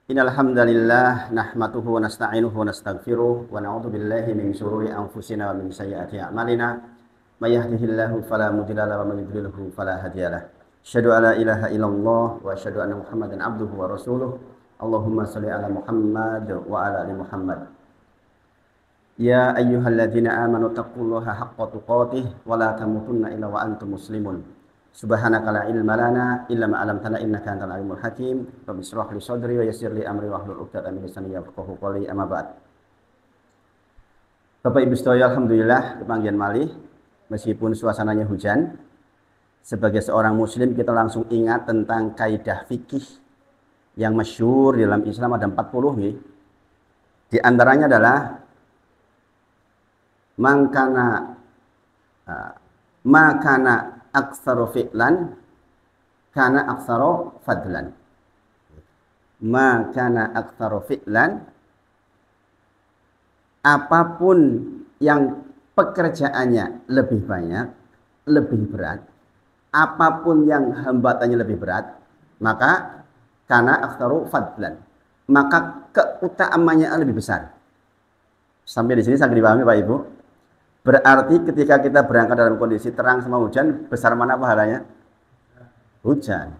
Innal hamdalillah nahmaduhu wa nasta'inuhu wa nastaghfiruh wa na'udzu billahi min shururi anfusina wa min sayyiati a'malina. May yahdihillahu fala mudilla lahu wa may yudlilhu fala hadiyalah. Asyhadu an la ilaha illallah wa asyhadu anna Muhammadan abduhu wa rasuluh. Allahumma shalli ala Muhammad wa ala ali Muhammad. Ya ayyuhalladzina amanu taqullaha haqqa tuqatih wa la tamutunna illa wa antum muslimun. Subhanaka la ilma lana illa ma 'allamtana innaka antal alimul hakim. Rabbi shrah li sadri wa yassir li amri wahlul 'uqdatam min lisani yafqahu qawli. Amma ba'd. Bapak Ibu sedaya, alhamdulillah kepanggihan malih meskipun suasananya hujan. Sebagai seorang muslim kita langsung ingat tentang kaidah fikih yang masyhur di dalam Islam, ada 40 nih. Di antaranya adalah makana aktsaru fi'lan kana aktsaru fadlan. Makana aktsaru fi'lan, apapun yang pekerjaannya lebih banyak, lebih berat, apapun yang hambatannya lebih berat, maka kana aktsaru fadlan, maka keutamaannya lebih besar. Sampai di sini sangat dipahami Pak Ibu? Berarti ketika kita berangkat dalam kondisi terang sama hujan, besar mana pahalanya? Hujan.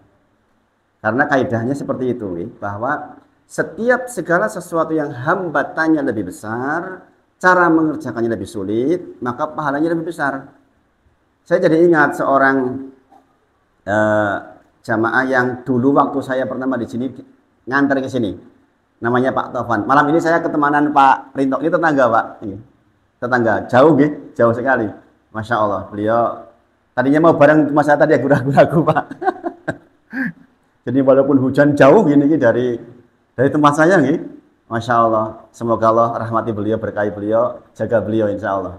Karena kaidahnya seperti itu, bahwa setiap segala sesuatu yang hambatannya lebih besar, cara mengerjakannya lebih sulit, maka pahalanya lebih besar. Saya jadi ingat seorang jamaah yang dulu waktu saya pertama di sini ngantar ke sini. Namanya Pak Taufan. Malam ini saya ketemanan Pak Rinto. Ini tetangga Pak. Ini. Tetangga, jauh jauh sekali. Masya Allah, beliau tadinya mau bareng, cuma saya tadi ragu-ragu Pak. Jadi walaupun hujan jauh gini dari tempat saya nih, Masya Allah, semoga Allah rahmati beliau, berkahi beliau, jaga beliau insya Allah.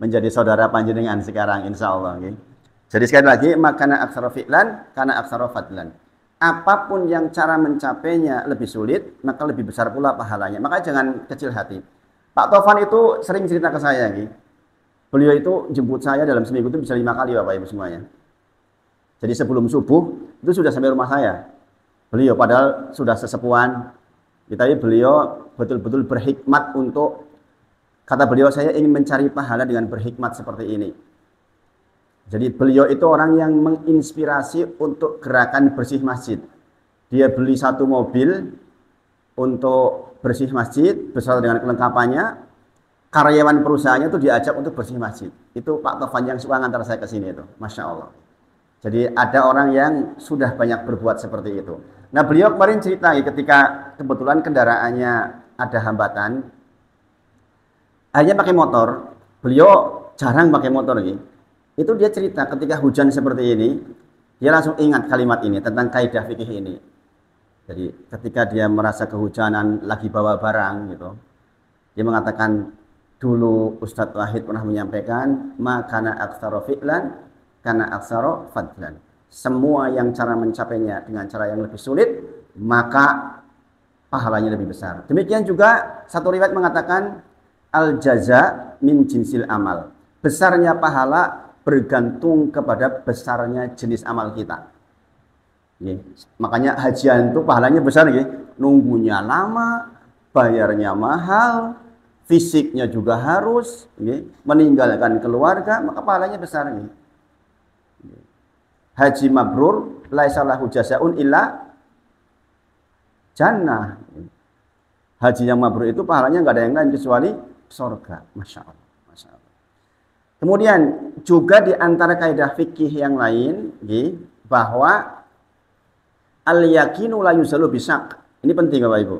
Menjadi saudara panjenengan sekarang insya Allah. Jadi sekali lagi, makana aksara fi'lan, kana aksara fadlan. Apapun yang cara mencapainya lebih sulit, maka lebih besar pula pahalanya. Maka jangan kecil hati. Pak Taufan itu sering cerita ke saya, beliau itu jemput saya dalam seminggu itu bisa 5 kali Bapak Ibu semuanya. Jadi sebelum subuh itu sudah sampai rumah saya. Beliau padahal sudah sesepuan, tapi beliau betul-betul berhikmat untuk, kata beliau, saya ingin mencari pahala dengan berhikmat seperti ini. Jadi beliau itu orang yang menginspirasi untuk gerakan bersih masjid. Dia beli 1 mobil untuk bersih masjid beserta dengan kelengkapannya. Karyawan perusahaannya itu diajak untuk bersih masjid. Itu Pak Taufan yang suka ngantar saya ke sini itu, Masya Allah. Jadi ada orang yang sudah banyak berbuat seperti itu. Nah beliau kemarin cerita ketika kebetulan kendaraannya ada hambatan, akhirnya pakai motor. Beliau jarang pakai motor Itu dia cerita ketika hujan seperti ini, dia langsung ingat kalimat ini tentang kaidah fikih ini. Jadi ketika dia merasa kehujanan lagi bawa barang dia mengatakan, dulu Ustadz Wahid pernah menyampaikan, makana aktsaru fi'lan kana aktsaru fadlan. Semua yang cara mencapainya dengan cara yang lebih sulit, maka pahalanya lebih besar. Demikian juga satu riwayat mengatakan, al jaza min jinsil amal. Besarnya pahala bergantung kepada besarnya jenis amal kita. Makanya hajian itu pahalanya besar, nunggunya lama, bayarnya mahal, fisiknya juga harus, meninggalkan keluarga, maka pahalanya besar. Haji mabrur laisa lahu jazaa'un illa jannah. Haji yang mabrur itu pahalanya nggak ada yang lain kecuali surga. Masya Allah. Masya Allah. Kemudian juga di antara kaidah fikih yang lain, bahwa al-yakinu la yuzalu bisak. Ini penting Bapak Ibu.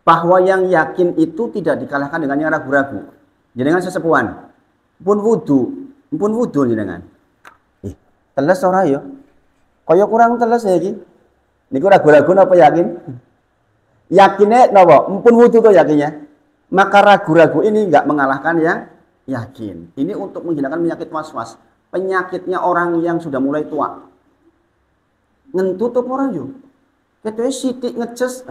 Bahwa yang yakin itu tidak dikalahkan dengan yang ragu-ragu. Jenengan sesepuan, pun wudu jenengan. Teles ora ya? Kaya kurang teles ya iki. Niku ragu-ragu napa yakin? Yakine napa? Pun wudu to yakinnya. Maka ragu-ragu ini enggak mengalahkan yang yakin. Ini untuk menghilangkan penyakit was-was. Penyakitnya orang yang sudah mulai tua. Ngentutup orang yo. Ketua sidik ngeces.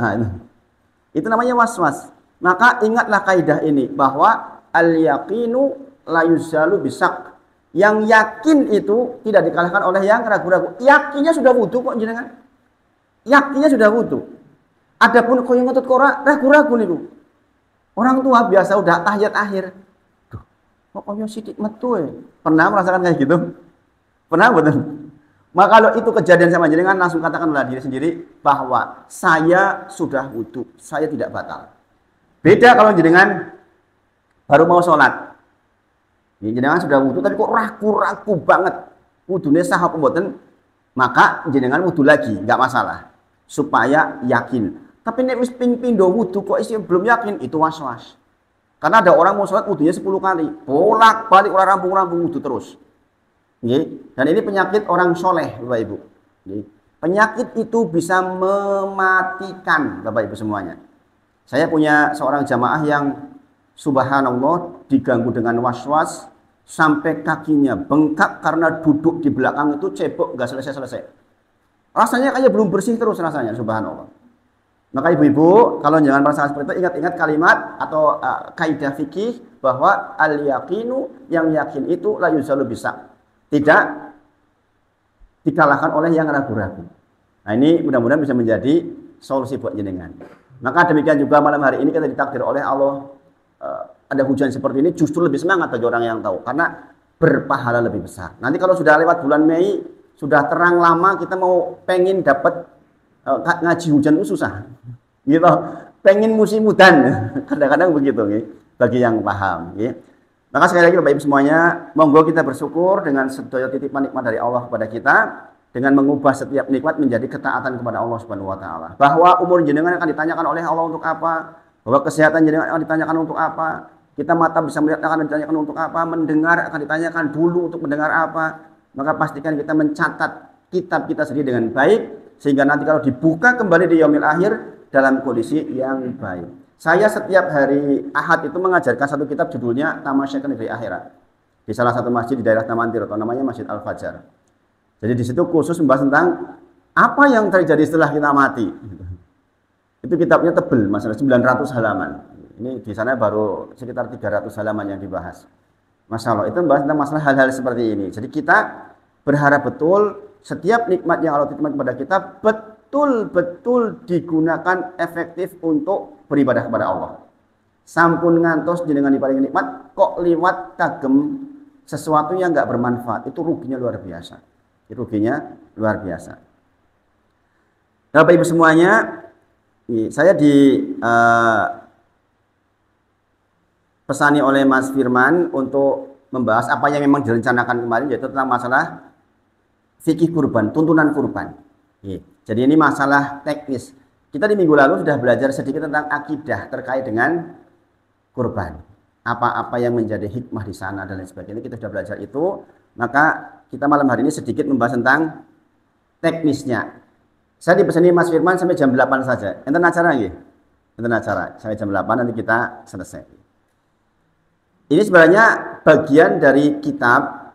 Itu namanya was-was. Maka ingatlah kaidah ini bahwa al-yaqinu la yuzalu bisak. Yang yakin itu tidak dikalahkan oleh yang ragu-ragu. Yakinnya sudah wudu kok jenengan. Yakinnya sudah wudu. Adapun koyo ngetut ora ragu-ragu niku. Orang tua biasa udah tahiyat akhir. Duh, kok koyo sithik metu ya. Pernah merasakan kayak gitu? Pernah betul? Maka kalau itu kejadian sama jenengan langsung katakanlah diri sendiri bahwa saya sudah wudu, saya tidak batal. Beda kalau jenengan baru mau sholat. Ya, jenengan sudah wudu tapi kok ragu-ragu banget. Wudune sah apa mboten? Maka jenengan wudu lagi, nggak masalah. Supaya yakin. Tapi nek wis ping-pindho wudu kok isi belum yakin, itu was-was. Karena ada orang mau sholat wudunya 10 kali. Bolak-balik ora rampung-rampung wudu terus. Dan ini penyakit orang soleh, Bapak Ibu. Penyakit itu bisa mematikan, Bapak Ibu semuanya. Saya punya seorang jamaah yang subhanallah diganggu dengan was-was sampai kakinya bengkak karena duduk di belakang itu cebok nggak selesai-selesai. Rasanya kayak belum bersih terus rasanya, subhanallah. Maka ibu-ibu, kalau jangan merasa seperti itu, ingat-ingat kalimat atau kaidah fikih bahwa al-yaqinu, yang yakin itu la yuzalu bisa. Tidak dikalahkan oleh yang ragu-ragu. Nah ini mudah-mudahan bisa menjadi solusi buat jenengan. Maka demikian juga malam hari ini kita ditakdir oleh Allah ada hujan seperti ini justru lebih semangat bagi orang yang tahu. Karena berpahala lebih besar. Nanti kalau sudah lewat bulan Mei, sudah terang lama, kita mau pengen dapat ngaji hujan itu susah. Gitu. Pengen musim hujan. Kadang-kadang begitu. Bagi yang paham. Maka sekali lagi Bapak Ibu semuanya, monggo kita bersyukur dengan sedaya titipan nikmat dari Allah kepada kita, dengan mengubah setiap nikmat menjadi ketaatan kepada Allah Subhanahu wa taala. Bahwa umur jenengan akan ditanyakan oleh Allah untuk apa? Bahwa kesehatan jenengan akan ditanyakan untuk apa? Kita mata bisa melihat akan ditanyakan untuk apa? Mendengar akan ditanyakan dulu untuk mendengar apa? Maka pastikan kita mencatat kitab kita sendiri dengan baik sehingga nanti kalau dibuka kembali di yaumil akhir dalam kondisi yang baik. Saya setiap hari Ahad itu mengajarkan satu kitab judulnya Tamasyakan Negeri Akhirat di salah satu masjid di daerah Taman Tirto, namanya Masjid Al-Fajar. Jadi di situ khusus membahas tentang apa yang terjadi setelah kita mati. Itu kitabnya tebel, masalah 900 halaman. Ini di sana baru sekitar 300 halaman yang dibahas. Masya Allah, itu membahas tentang masalah hal-hal seperti ini. Jadi kita berharap betul setiap nikmat yang Allah titipkan kepada kita betul-betul digunakan efektif untuk beribadah kepada Allah. Sampun ngantos jenengan diparingi nikmat, kok liwat kagem sesuatu yang nggak bermanfaat, itu ruginya luar biasa. Itu ruginya luar biasa. Bapak Ibu semuanya, saya pesani oleh Mas Firman untuk membahas apa yang memang direncanakan kemarin, yaitu tentang masalah fikih kurban, tuntunan kurban. Jadi ini masalah teknis. Kita di minggu lalu sudah belajar sedikit tentang akidah terkait dengan kurban. Apa-apa yang menjadi hikmah di sana dan lain sebagainya. Kita sudah belajar itu. Maka kita malam hari ini sedikit membahas tentang teknisnya. Saya dipesani Mas Firman sampai jam 8 saja. Enten acara nggih? Enten acara. Sampai jam 8 nanti kita selesai. Ini sebenarnya bagian dari kitab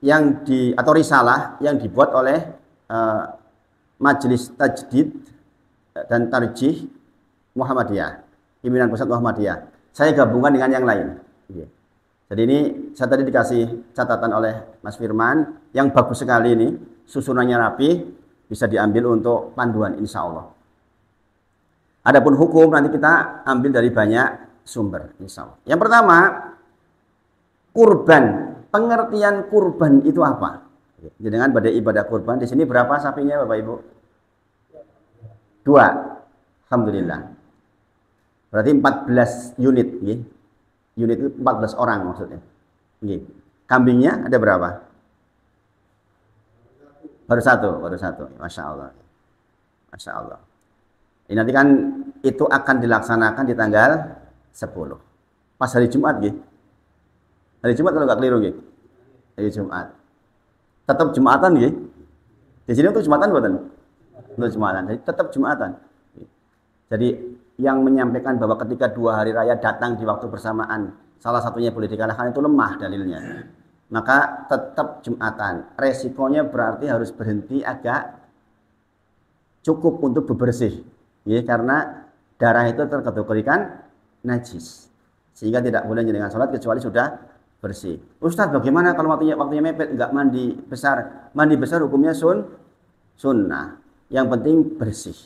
yang atau risalah yang dibuat oleh Majelis Tajdid dan Tarjih Muhammadiyah, pimpinan pusat Muhammadiyah. Saya gabungan dengan yang lain. Jadi ini saya tadi dikasih catatan oleh Mas Firman yang bagus sekali ini, susunannya rapi, bisa diambil untuk panduan insya Allah. Adapun hukum nanti kita ambil dari banyak sumber insya Allah. Yang pertama, kurban. Pengertian kurban itu apa? Jadi dengan pada ibadah kurban di sini berapa sapinya Bapak Ibu? 2. Alhamdulillah. Berarti 14 unit, Unit itu 14 orang maksudnya. Kambingnya ada berapa? Baru satu. Masya Allah. Masya Allah. Ini nanti kan itu akan dilaksanakan di tanggal 10. Pas hari Jumat, Hari Jumat kalau nggak keliru, Hari Jumat. Tetap Jumatan, Di sini untuk Jumatan bukan? Untuk Jumatan. Jadi tetap Jumatan. Jadi yang menyampaikan bahwa ketika 2 hari raya datang di waktu bersamaan, salah satunya boleh dikalahkan itu lemah dalilnya. Maka tetap Jumatan. Resikonya berarti harus berhenti agak cukup untuk bebersih. Karena darah itu terkategorikan najis. Sehingga tidak boleh dengan sholat kecuali sudah bersih. Ustadz, bagaimana kalau waktunya mepet, enggak mandi besar? Mandi besar hukumnya sunnah. Yang penting bersih.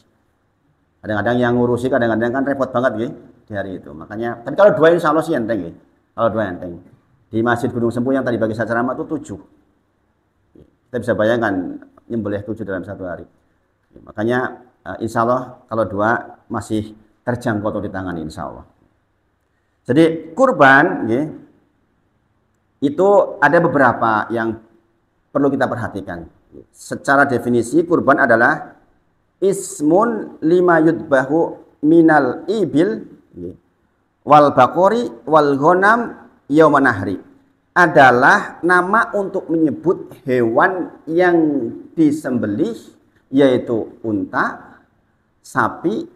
Kadang-kadang yang ngurusi, kadang-kadang kan repot banget gitu di hari itu. Makanya, tapi kalau dua insya Allah sih enteng gitu. Kalau dua enteng. Di Masjid Gunung Sempu yang tadi bagi saya ceramah itu 7. Kita bisa bayangkan nyembelih 7 dalam satu hari. Makanya insya Allah kalau dua masih terjangkau untuk ditangani insya Allah. Jadi kurban gitu, itu ada beberapa yang perlu kita perhatikan. Secara definisi kurban adalah ismun lima yudbahu minal ibil wal bakori wal ghanam yauman nahri, adalah nama untuk menyebut hewan yang disembelih, yaitu unta, sapi,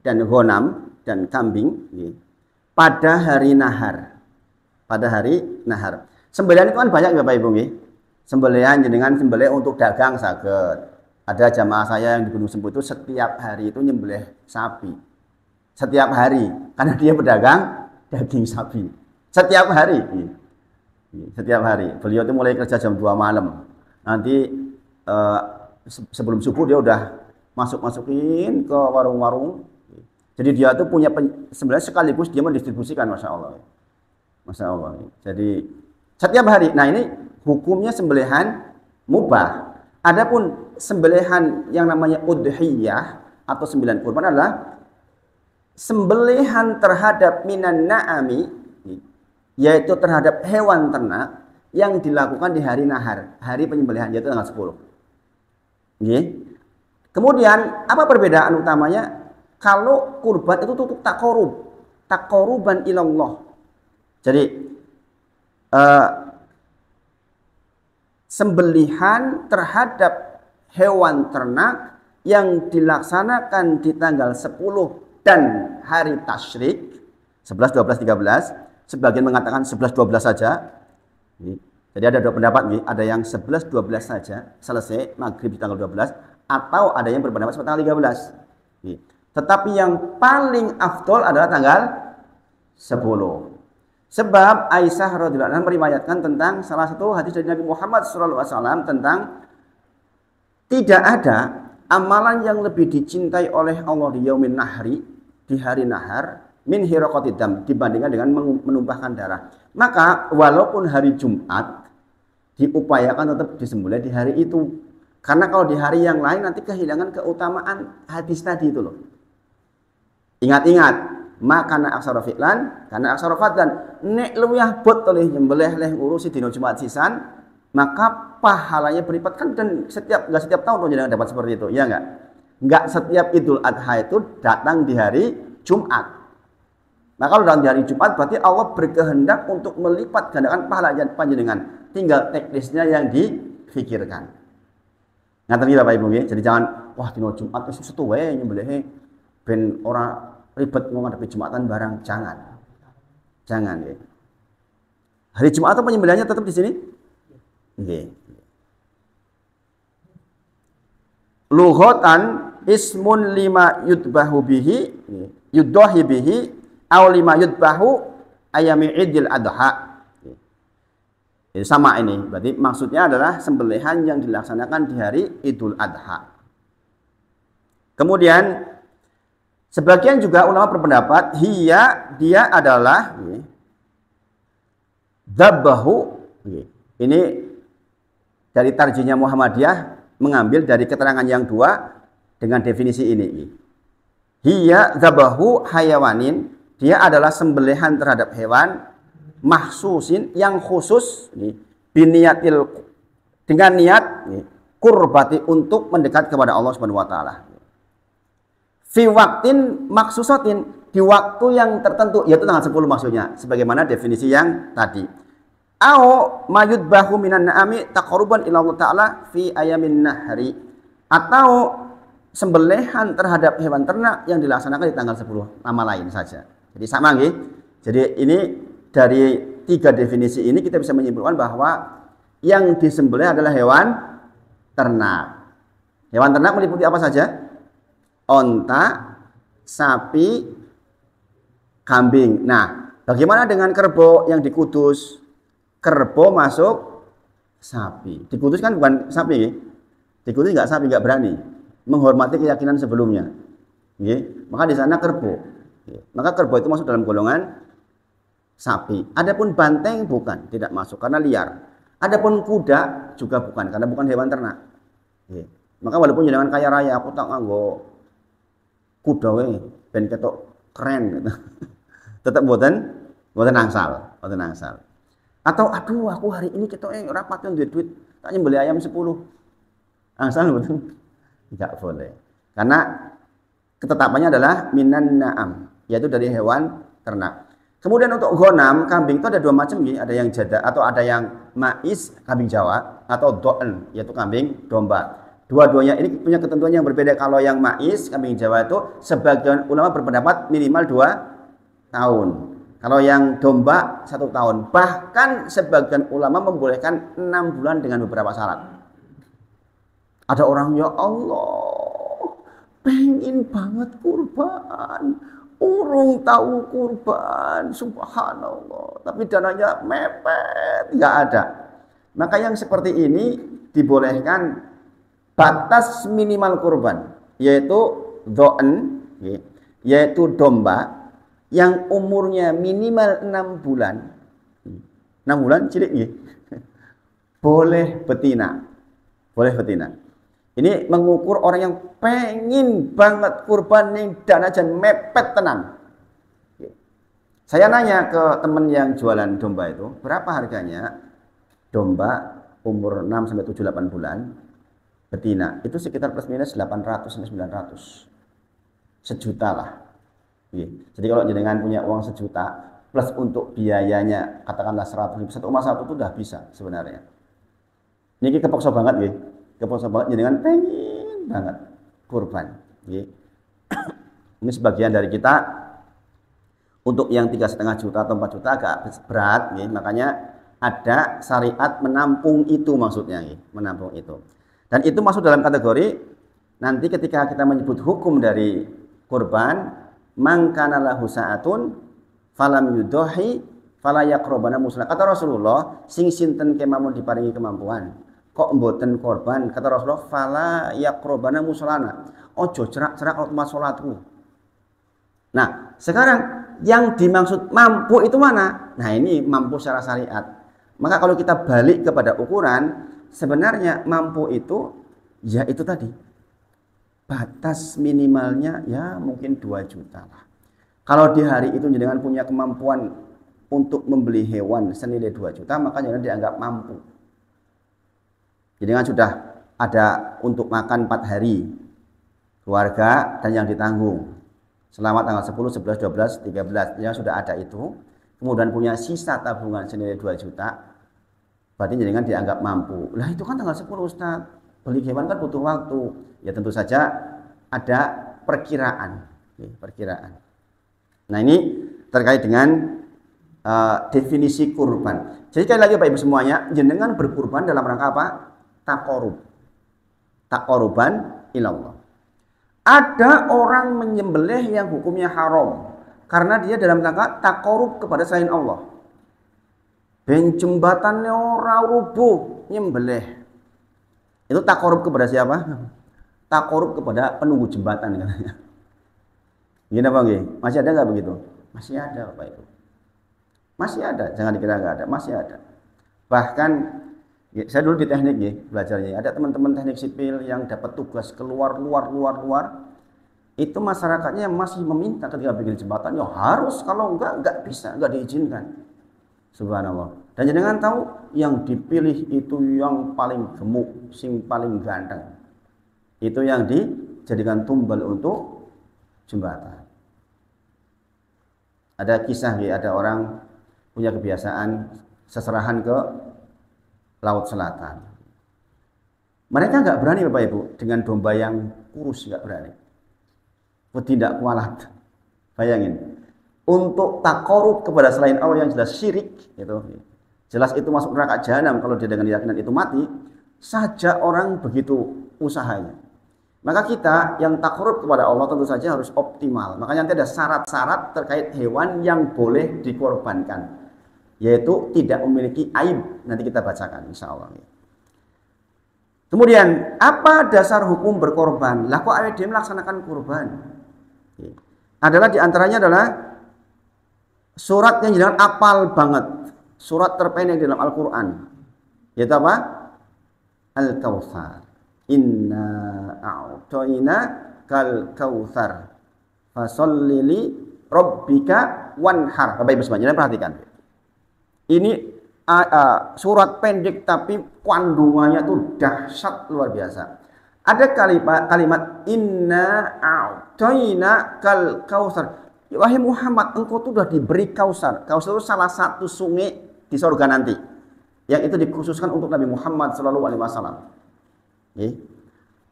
dan ghanam dan kambing pada hari nahar. Pada hari nahar. Sembelihan itu kan banyak Bapak Ibu nggih. Sembelihan jenengan sembelih untuk dagang saged. Ada jamaah saya yang di Gunung Sempu itu setiap hari itu nyembelih sapi. Setiap hari, karena dia pedagang daging sapi. Setiap hari. Setiap hari. Beliau itu mulai kerja jam 2 malam. Nanti sebelum subuh dia udah masukin ke warung-warung. Jadi dia tuh punya sebenarnya sekaligus dia mendistribusikan, Masya Allah. Masya Allah. Jadi setiap hari. Nah ini hukumnya sembelihan mubah. Adapun sembelihan yang namanya udhiyah atau sembelihan kurban adalah sembelihan terhadap minan na'ami, yaitu terhadap hewan ternak yang dilakukan di hari nahar, hari penyembelihan, yaitu tanggal 10. Kemudian apa perbedaan utamanya? Kalau kurban itu untuk takoruban ilallah. Jadi sembelihan terhadap hewan ternak yang dilaksanakan di tanggal 10 dan hari tasyrik 11, 12, 13. Sebagian mengatakan 11, 12 saja. Jadi ada dua pendapat, ada yang 11, 12 saja selesai maghrib di tanggal 12, atau ada yang berpendapat sampai tanggal 13. Tetapi yang paling afdol adalah tanggal 10. Sebab Aisyah radhiyallahu anha meriwayatkan tentang salah satu hadis dari Nabi Muhammad SAW tentang tidak ada amalan yang lebih dicintai oleh Allah di yaumin nahri, di hari nahar, min hiraqatid dam, dibandingkan dengan menumpahkan darah. Maka walaupun hari Jumat diupayakan tetap disembelih di hari itu. Karena kalau di hari yang lain nanti kehilangan keutamaan hadis tadi itu loh. Ingat-ingat, makana aksara fi'lan, karena aksara fadlan, nek luwih bot oleh nyembelih leh ngurusi dina Jumat sisan, maka pahalanya berlipat kan. Dan enggak setiap tahun jangan dapat seperti itu, ya enggak setiap Idul Adha itu datang di hari Jumat. Nah kalau datang di hari Jumat berarti Allah berkehendak untuk melipat gandakan pahala panjenengan, tinggal teknisnya yang difikirkan. Ngaten iki Bapak Ibu nggih. Jadi jangan wah dina Jumat wis setu wae nyembelih ben ora ribet mau ngadepi Jumatan barang, jangan ya. Hari Jumat atau penyembelihannya tetap di sini. Lughatan ismun lima yudbahu bihi yudahi bihi aw lima yudbahu ayami idil adha. Sama ini, berarti maksudnya adalah sembelihan yang dilaksanakan di hari Idul Adha. Kemudian sebagian juga ulama berpendapat dia adalah dzabahu. Ini dari tarjinya Muhammadiyah mengambil dari keterangan yang dua dengan definisi ini. Hiya dzabahu hayawanin, dia adalah sembelihan terhadap hewan mahsusin yang khusus biniatil, dengan niat kurbati untuk mendekat kepada Allah Subhanahu wa taala. Fi waktin maksusatin, di waktu yang tertentu, yaitu tanggal 10 maksudnya, sebagaimana definisi yang tadi. Au mayudbahu minan na'ami taqarruban ila Allah taala fi ayamin nahri, atau sembelihan terhadap hewan ternak yang dilaksanakan di tanggal 10, nama lain saja. Jadi sama nggih. Jadi ini dari tiga definisi ini kita bisa menyimpulkan bahwa yang disembelih adalah hewan ternak. Hewan ternak meliputi apa saja? Onta, sapi, kambing. Nah, bagaimana dengan kerbau yang di Kudus? Kerbau masuk sapi. Di Kudus kan bukan sapi. Di Kudus nggak sapi, nggak berani. Menghormati keyakinan sebelumnya. nggih. Maka di sana kerbau. Maka kerbau itu masuk dalam golongan sapi. Adapun banteng bukan, tidak masuk karena liar. Adapun kuda juga bukan karena bukan hewan ternak. Nggih. Maka walaupun jenengan kaya raya, aku tak nganggo kuda we ben ketok keren gitu. Tetap mboten angsal, mboten angsal. Atau aduh aku hari ini ketoke ora pati duit, tak nyembelih ayam 10. Angsal mboten. Enggak boleh. Karena ketetapannya adalah minan na'am, yaitu dari hewan ternak. Kemudian untuk ghanam, kambing itu ada dua macam nih, ada yang jada atau ada yang mais, kambing Jawa, atau do'en, yaitu kambing domba. Dua-duanya ini punya ketentuan yang berbeda. Kalau yang mais, kambing Jawa itu sebagian ulama berpendapat minimal 2 tahun. Kalau yang domba 1 tahun. Bahkan sebagian ulama membolehkan 6 bulan dengan beberapa syarat. Ada orang, ya Allah, pengen banget kurban, urung tahu kurban, subhanallah, tapi dananya mepet, nggak ada. Maka yang seperti ini dibolehkan batas minimal kurban, yaitu do'en, yaitu domba yang umurnya minimal 6 bulan. 6 bulan cilik ya. Boleh betina. Boleh betina. Ini mengukur orang yang pengen banget kurban yang dana jan mepet tenan. Saya nanya ke teman yang jualan domba itu, berapa harganya domba umur 6 sampai 7 8 bulan betina? Itu sekitar plus minus 800 sampai 900. Sejuta lah. Jadi kalau jenengan punya uang 1 juta plus untuk biayanya katakanlah 100 ribu, 1,1 itu udah bisa sebenarnya. Ini kepaksa banget ya. Kepaksa banget jenengan pengen banget kurban. Ini sebagian dari kita. Untuk yang 3,5 juta atau 4 juta agak berat, makanya ada syariat menampung itu maksudnya, menampung itu. Dan itu masuk dalam kategori nanti ketika kita menyebut hukum dari kurban, mangkana lahu sa'atun falam yudohi fala yaqrabana musala. Kata Rasulullah, sing sinten kemamun diparingi kemampuan kok mboten korban, kata Rasulullah, fala yaqrabana musalana. Ojo cerak-cerak kalau tempat salatku. Nah, sekarang yang dimaksud mampu itu mana? Nah, ini mampu secara syariat. Maka kalau kita balik kepada ukuran, sebenarnya mampu itu ya itu tadi. Batas minimalnya ya mungkin 2 juta lah. Kalau di hari itu jenengan punya kemampuan untuk membeli hewan senilai 2 juta, maka jangan dianggap mampu. Jenengan sudah ada untuk makan 4 hari keluarga dan yang ditanggung. Selama tanggal 10, 11, 12, 13 yang sudah ada itu, kemudian punya sisa tabungan senilai 2 juta, berarti jenengan dianggap mampu. Lah itu kan tanggal 10 Ustaz, beli hewan kan butuh waktu. Ya tentu saja ada perkiraan. Perkiraan. Nah ini terkait dengan definisi kurban. Jadi sekali lagi Bapak Ibu semuanya, jenengan berkurban dalam rangka apa? Taqarrub. Taqarruban ilallah. Ada orang menyembelih yang hukumnya haram karena dia dalam rangka taqarrub kepada selain Allah. Ben jembatannya ora rubuh, nyembelih. Itu taqarrub kepada siapa? Taqarrub kepada penunggu jembatan katanya. Gini apa nggih? Masih ada nggak begitu? Masih ada Bapak Ibu. Masih ada, jangan dikira nggak ada, masih ada. Bahkan saya dulu di teknik ya, belajarnya. Ada teman-teman teknik sipil yang dapat tugas keluar luar. Itu masyarakatnya masih meminta ketika bikin jembatan, ya harus, kalau enggak bisa, enggak diizinkan. Subhanallah. Dan jangan tahu yang dipilih itu yang paling gemuk, sing paling ganteng. Itu yang dijadikan tumbal untuk jembatan. Ada kisah ya, ada orang punya kebiasaan seserahan ke Laut Selatan. Mereka nggak berani Bapak Ibu dengan domba yang kurus, nggak berani. Tidak kualat. Bayangin. Untuk taqarrub kepada selain Allah yang jelas syirik, itu jelas itu masuk neraka jahanam kalau dia dengan keyakinan itu mati. Saja orang begitu usahanya. Maka kita yang taqarrub kepada Allah tentu saja harus optimal. Makanya nanti ada syarat-syarat terkait hewan yang boleh dikorbankan, yaitu tidak memiliki aib. Nanti kita bacakan insya Allah. Kemudian apa dasar hukum berkorban? Lah kok awake dhewe melaksanakan kurban? adalah diantaranya adalah surat yang jenengan apal banget, surat terpendek dalam Al-Quran, yaitu apa? Al-Kautsar. Inna a'toina kal kautsar fasholli li rabbika wanhar. Bapak Ibu semuanya perhatikan. Ini surat pendek tapi kandungannya itu dahsyat luar biasa. Ada kalimat inna a'toina kal kautsar. Wahai Muhammad, engkau tuh sudah diberi Kausar. Kausar itu salah satu sungai di surga nanti, yang itu dikhususkan untuk Nabi Muhammad SAW.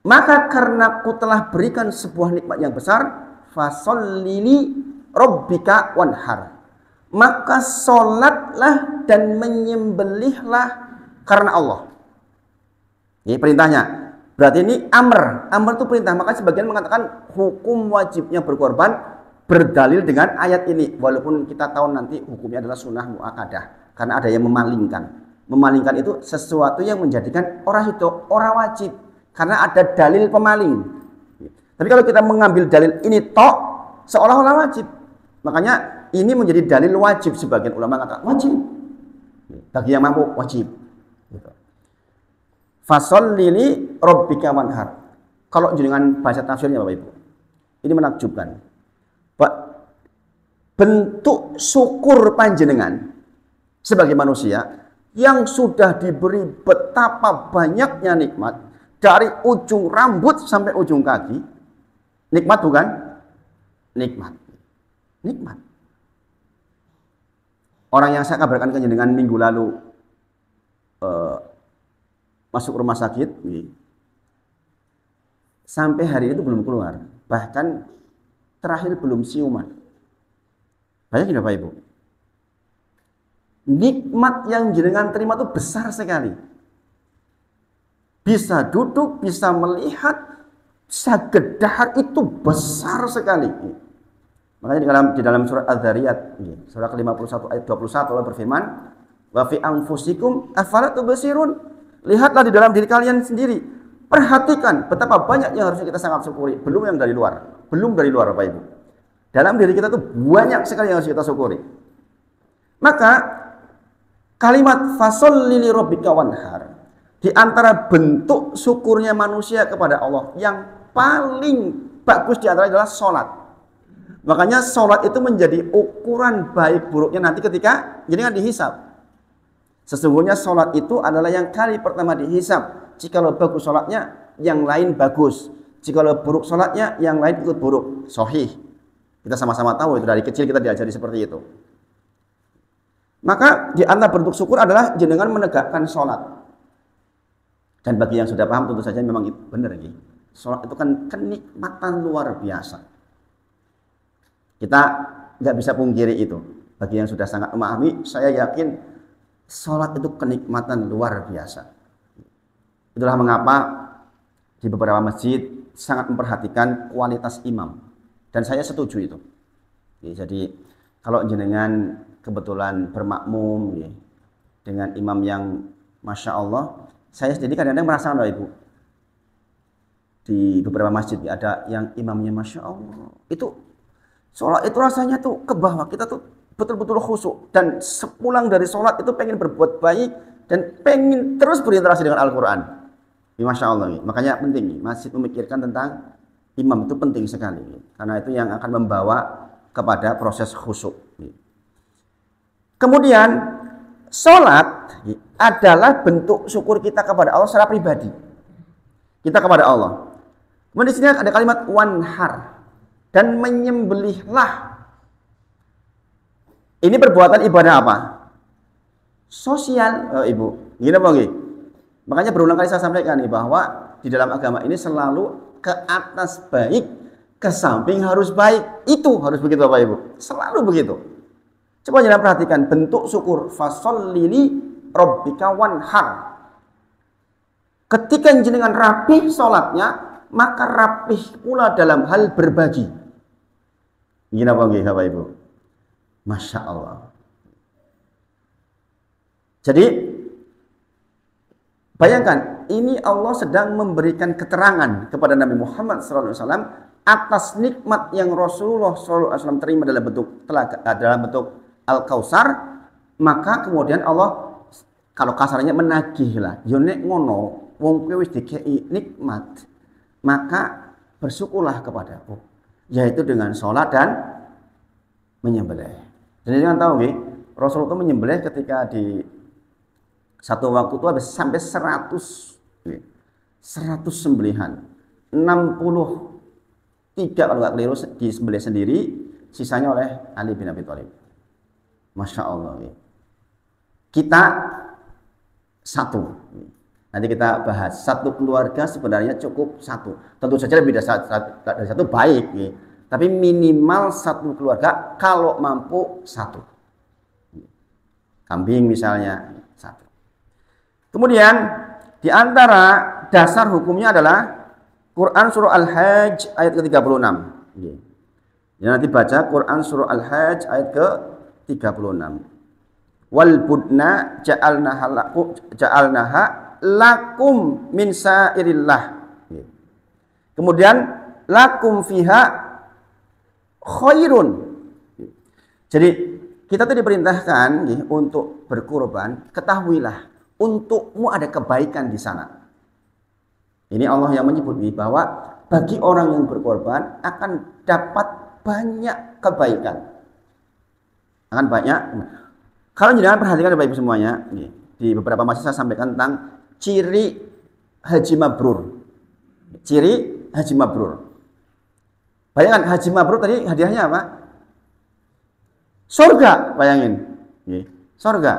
Maka karena aku telah berikan sebuah nikmat yang besar, fasholli li rabbika wanhar. Maka sholatlah dan menyembelihlah karena Allah. Ini perintahnya. Berarti ini amr. Amr itu perintah. Maka sebagian mengatakan hukum wajibnya berkorban berdalil dengan ayat ini, walaupun kita tahu nanti hukumnya adalah sunnah muakkadah, karena ada yang memalingkan. Memalingkan itu sesuatu yang menjadikan orang itu orang wajib, karena ada dalil pemaling. Tapi kalau kita mengambil dalil ini tok, seolah-olah wajib. Makanya ini menjadi dalil wajib. Sebagian ulama kata wajib, bagi yang mampu wajib. Fasholli li rabbika wanhar. Kalau jenengan baca tafsirnya Bapak Ibu, ini menakjubkan. Bentuk syukur panjenengan sebagai manusia yang sudah diberi betapa banyaknya nikmat dari ujung rambut sampai ujung kaki. Nikmat bukan? Nikmat. Nikmat. Orang yang saya kabarkan ke jenengan minggu lalu masuk rumah sakit, sampai hari itu belum keluar, bahkan terakhir belum siuman. Bayangin Bapak Ibu, nikmat yang jenengan terima itu besar sekali. Bisa duduk, bisa melihat, sagedahar itu besar sekali. Makanya di dalam surat Az-Zariyat, surah ke-51 ayat 21 Allah berfirman, wa fi anfusikum afala tubsirun. Lihatlah di dalam diri kalian sendiri. Perhatikan betapa banyak yang harusnya kita sangat syukuri, belum yang dari luar. Belum dari luar Bapak Ibu. Dalam diri kita tuh banyak sekali yang harus kita syukuri. Maka kalimat fasholli li rabbika wanhar, di antara bentuk syukurnya manusia kepada Allah yang paling bagus di antara adalah sholat. Makanya sholat itu menjadi ukuran baik buruknya nanti ketika jenengan dihisab. Sesungguhnya sholat itu adalah yang kali pertama dihisab. Jikalau bagus sholatnya, yang lain bagus. Jikalau buruk sholatnya, yang lain ikut buruk. Sahih. Kita sama-sama tahu itu, dari kecil kita diajari seperti itu. Maka di antara bentuk syukur adalah jenengan menegakkan sholat. Dan bagi yang sudah paham tentu saja memang itu benar. Sholat itu kan kenikmatan luar biasa. Kita nggak bisa pungkiri itu. Bagi yang sudah sangat memahami, saya yakin sholat itu kenikmatan luar biasa. Itulah mengapa di beberapa masjid sangat memperhatikan kualitas imam. Dan saya setuju itu. Jadi kalau jenengan kebetulan bermakmum dengan imam yang Masya Allah, saya sendiri kadang-kadang merasakan Ibu, di beberapa masjid ada yang imamnya Masya Allah, itu sholat itu rasanya tuh ke bawah, kita tuh betul-betul khusyuk, dan sepulang dari sholat itu pengen berbuat baik dan pengen terus berinteraksi dengan Al-Quran. Masya Allah. Makanya penting masjid memikirkan tentang imam, itu penting sekali, karena itu yang akan membawa kepada proses khusyuk. Kemudian sholat adalah bentuk syukur kita kepada Allah secara pribadi, kita kepada Allah. Kemudian di sini ada kalimat wanhar, dan menyembelihlah. Ini perbuatan ibadah apa? Sosial, Ibu. Gini apa nggih? Makanya berulang kali saya sampaikan nih, bahwa di dalam agama ini selalu ke atas baik, ke samping harus baik. Itu harus begitu Bapak Ibu. Selalu begitu. Coba jangan perhatikan bentuk syukur. Fasholli li rabbika wanhar. Ketika jenengan rapih sholatnya, maka rapih pula dalam hal berbagi. Gini apa nggih Bapak Ibu? Masya Allah. Jadi bayangkan, ini Allah sedang memberikan keterangan kepada Nabi Muhammad SAW atas nikmat yang Rasulullah SAW terima dalam bentuk telaga, dalam bentuk Al-Kautsar, maka kemudian Allah kalau kasarnya menagih lah, yo nek ngono wong kowe wis dikei nikmat, maka bersyukurlah kepadaku, yaitu dengan sholat dan menyembelih. Dan jangan tahu nggih, Rasul itu menyembelih ketika di satu waktu itu habis sampai 100 sembelihan, 63 kalau nggak keliru disembelih sendiri, sisanya oleh Ali bin Abi Thalib. Masya Allah. Kita satu. Nanti kita bahas, satu keluarga sebenarnya cukup satu. Tentu saja lebih dari satu baik, tapi minimal satu keluarga kalau mampu satu. Kambing misalnya satu. Kemudian di antara dasar hukumnya adalah Quran surah Al-Hajj ayat ke-36. Ya, nanti baca Quran surah Al-Hajj ayat ke-36. Wal budna ja'alnaha lakum min sa'irillah. Kemudian lakum fiha khairun. Jadi kita tadi diperintahkan untuk berkurban, ketahuilah untukmu ada kebaikan di sana. Ini Allah yang menyebut bahwa bagi orang yang berkorban akan dapat banyak kebaikan. Akan banyak. Kalau jangan perhatikan Bapak Ibu semuanya, di beberapa masih saya sampaikan tentang ciri haji mabrur. Ciri haji mabrur. Bayangkan haji mabrur tadi hadiahnya apa? Surga, bayangin. Surga.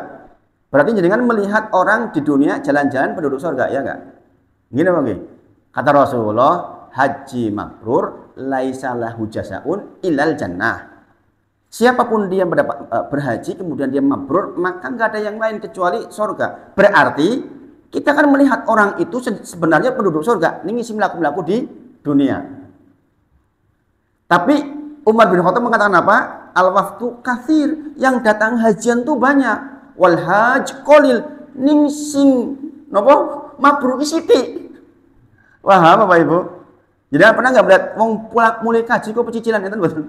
Berarti jenengan melihat orang di dunia jalan-jalan penduduk surga, ya enggak? Gini Bang. Kata Rasulullah, haji mabrur laisa lahu jazaun ilal jannah. Siapapun dia berhaji kemudian dia mabrur, maka enggak ada yang lain kecuali surga. Berarti kita akan melihat orang itu sebenarnya penduduk surga, ini ngisi melaku-melaku di dunia. Tapi Umar bin Khattab mengatakan apa? Al-wafdu kathir, yang datang hajian tuh banyak. Wal haj qalil, ning sing napa mabrur ki sithik. Paham Bapak Ibu? Jadi pernah enggak melihat wong mulai kaji kok pecicilan enten mboten?